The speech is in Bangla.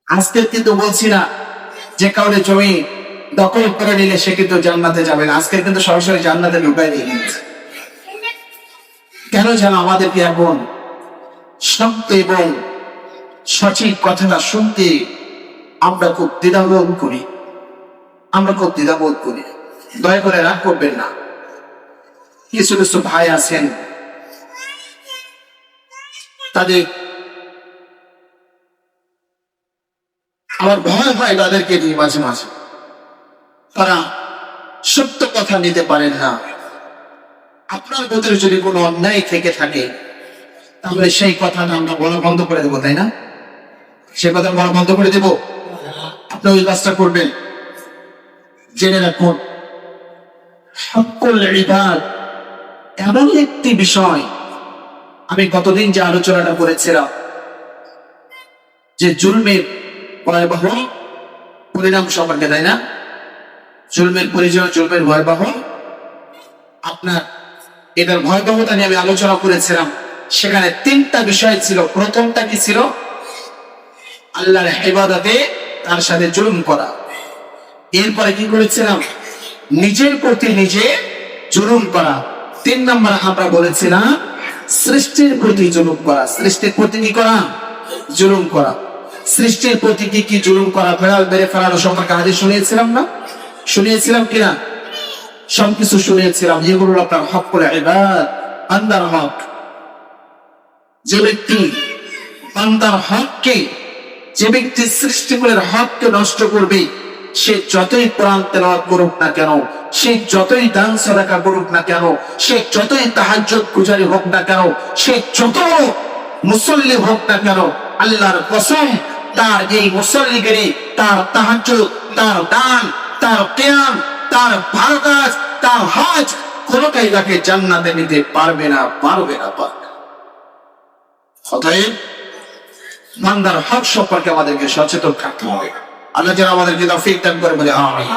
আজকে কিন্তু বলছি না যে কাউরে জমি দখল করে নিলে সে কিন্তু জান্নাতে যাবে না। আজকে কিন্তু সরাসরি জান্নাতে ঢুকাই দিয়ে গেছে। কেন যেন আমাদেরকে এখন সত্য এবং সঠিক কথাটা শুনতে আমরা খুব দ্বিধাবোধ করি। দয়া করে রাগ করবেন না। কিছু কিছু ভাই আছেন, তাদের আমার ভয় হয় তাদেরকে নিয়ে মাঝে মাঝে। তারা সত্য কথা নিতে পারেন না। আপনার ভিতরে যদি কোনো অন্যায় থেকে থাকে তাহলে সেই কথাটা আমরা বলা বন্ধ করে দেবো, তাই না? সে কথা বলা বন্ধ করে দেব। আপনি ওই কাজটা করবেন। জেনে রাখুন, হক্কুল ইবাদ এমন একটি বিষয়, আমি কতদিন যে আলোচনাটা করেছিলাম যে জুলমের ভয়াবহ পরিণাম সম্পর্কে, তাই না? জুলমের পরিচয়, জুলমের ভয়াবহ, আপনার এটার ভয়াবহতা নিয়ে আমি আলোচনা করেছিলাম। সেখানে তিনটা বিষয় ছিল। প্রথমটা কি ছিল? আল্লাহর ইবাদতে তার সাথে জুলুম করা। এরপরে কি করেছিলাম? নিজের প্রতি নিজে জুলুম করা। 3 নম্বর আমরা বলেছিলাম সৃষ্টির প্রতি জুলুম করা। সৃষ্টির প্রতি কি করা? জুলুম করা। সৃষ্টির প্রতি কি জুলুম করা? ফেরাল বেড়ে ফেরানো সম্পর্কে আগে শুনিয়েছিলাম না? শুনিয়েছিলাম কিনা? সবকিছু শুনিয়েছিলাম। যেগুলো আপনার হক করে ইবাদ, বান্দার হক। যে ব্যক্তি বান্দার হককে, যে ব্যক্তি সৃষ্টিকুলের হককে নষ্ট করবে, সে যতই কোরআন তেলাওয়াত করুক না কেন, সে যতই দান সাদাকা করুক না কেন, সে যতই তাহাজ্জুদ গুজারি হোক না কেন, সে যত মুসল্লি হোক না কেন, আল্লাহর কসম তার এই মুসল্লিগিরি, তার তাহাজ্জুদ, তার দান, তার কিয়াম, তার ভালো কাজ, তার হজ কোনটাই তাকে জান্নাতে নিতে পারবে না। অতএব বান্দার হক সম্পর্কে আমাদেরকে সচেতন থাকতে হবে। আল্লাহ যেন আমাদেরকে তৌফিক দান করে বলে আমিন।